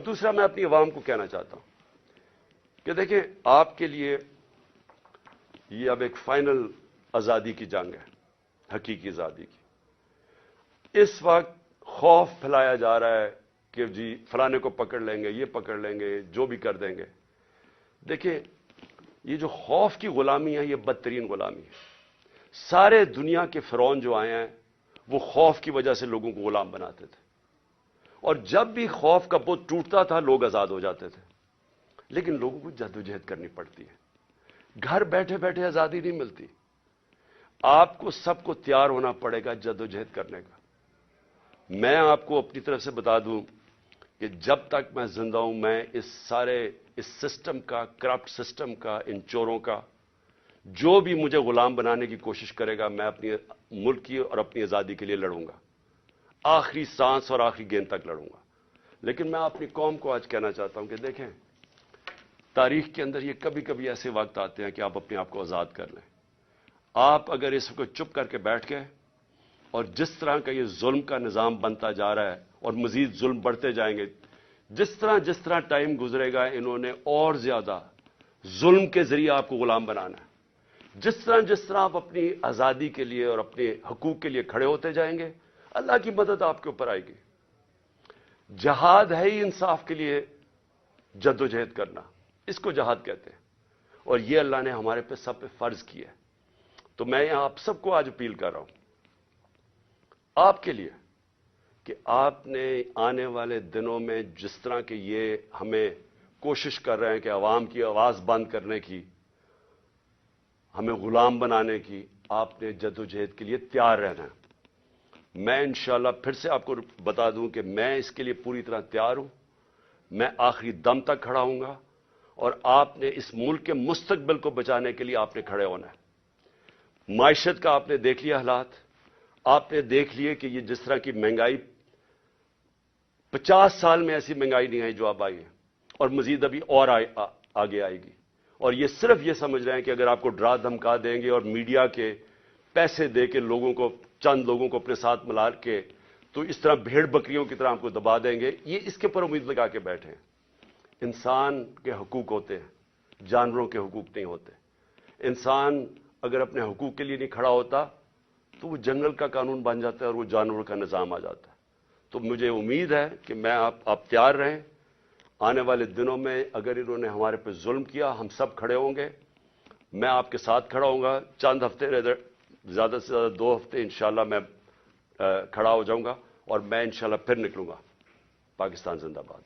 دوسرا میں اپنی عوام کو کہنا چاہتا ہوں کہ دیکھیں آپ کے لیے یہ اب ایک فائنل آزادی کی جنگ ہے، حقیقی آزادی کی۔ اس وقت خوف پھیلایا جا رہا ہے کہ جی فلانے کو پکڑ لیں گے، یہ پکڑ لیں گے، جو بھی کر دیں گے۔ دیکھیں یہ جو خوف کی غلامی ہے یہ بدترین غلامی ہے۔ سارے دنیا کے فرعون جو آئے ہیں وہ خوف کی وجہ سے لوگوں کو غلام بناتے تھے، اور جب بھی خوف کا بت ٹوٹتا تھا لوگ آزاد ہو جاتے تھے۔ لیکن لوگوں کو جدوجہد کرنی پڑتی ہے، گھر بیٹھے بیٹھے آزادی نہیں ملتی۔ آپ کو سب کو تیار ہونا پڑے گا جدوجہد کرنے کا۔ میں آپ کو اپنی طرف سے بتا دوں کہ جب تک میں زندہ ہوں میں اس سسٹم کا، کرپٹ سسٹم کا، ان چوروں کا، جو بھی مجھے غلام بنانے کی کوشش کرے گا میں اپنی ملک کی اور اپنی آزادی کے لیے لڑوں گا، آخری سانس اور آخری گیند تک لڑوں گا۔ لیکن میں اپنی قوم کو آج کہنا چاہتا ہوں کہ دیکھیں تاریخ کے اندر یہ کبھی کبھی ایسے وقت آتے ہیں کہ آپ اپنے آپ کو آزاد کر لیں۔ آپ اگر اس کو چپ کر کے بیٹھ گئے اور جس طرح کا یہ ظلم کا نظام بنتا جا رہا ہے اور مزید ظلم بڑھتے جائیں گے، جس طرح ٹائم گزرے گا انہوں نے اور زیادہ ظلم کے ذریعے آپ کو غلام بنانا ہے۔ جس طرح آپ اپنی آزادی کے لیے اور اپنے حقوق کے لیے کھڑے ہوتے جائیں گے اللہ کی مدد آپ کے اوپر آئے گی۔ جہاد ہے ہی انصاف کے لیے جدوجہد کرنا، اس کو جہاد کہتے ہیں، اور یہ اللہ نے ہمارے پہ سب پہ فرض کیا ہے۔ تو میں یہاں آپ سب کو آج اپیل کر رہا ہوں آپ کے لیے کہ آپ نے آنے والے دنوں میں جس طرح کہ یہ ہمیں کوشش کر رہے ہیں کہ عوام کی آواز بند کرنے کی، ہمیں غلام بنانے کی، آپ نے جدوجہد کے لیے تیار رہنا ہے۔ میں انشاءاللہ پھر سے آپ کو بتا دوں کہ میں اس کے لیے پوری طرح تیار ہوں، میں آخری دم تک کھڑا ہوں گا، اور آپ نے اس ملک کے مستقبل کو بچانے کے لیے آپ نے کھڑے ہونا ہے۔ معیشت کا آپ نے دیکھ لیا حالات، آپ نے دیکھ لیے کہ یہ جس طرح کی مہنگائی 50 سال میں ایسی مہنگائی نہیں آئی جو اب آئی ہے، اور مزید ابھی اور آگے آئے گی۔ اور یہ صرف یہ سمجھ رہے ہیں کہ اگر آپ کو ڈرا دھمکا دیں گے اور میڈیا کے پیسے دے کے چند لوگوں کو اپنے ساتھ ملا کے تو اس طرح بھیڑ بکریوں کی طرح آپ کو دبا دیں گے، یہ اس کے پر امید لگا کے بیٹھے ہیں۔ انسان کے حقوق ہوتے ہیں، جانوروں کے حقوق نہیں ہوتے۔ انسان اگر اپنے حقوق کے لیے نہیں کھڑا ہوتا تو وہ جنگل کا قانون بن جاتا ہے اور وہ جانوروں کا نظام آ جاتا ہے۔ تو مجھے امید ہے کہ آپ تیار رہیں۔ آنے والے دنوں میں اگر انہوں نے ہمارے پہ ظلم کیا ہم سب کھڑے ہوں گے، میں آپ کے ساتھ کھڑا ہوں گا۔ چند ہفتے، زیادہ سے زیادہ 2 ہفتے انشاءاللہ میں کھڑا ہو جاؤں گا، اور میں انشاءاللہ پھر نکلوں گا۔ پاکستان زندہ باد۔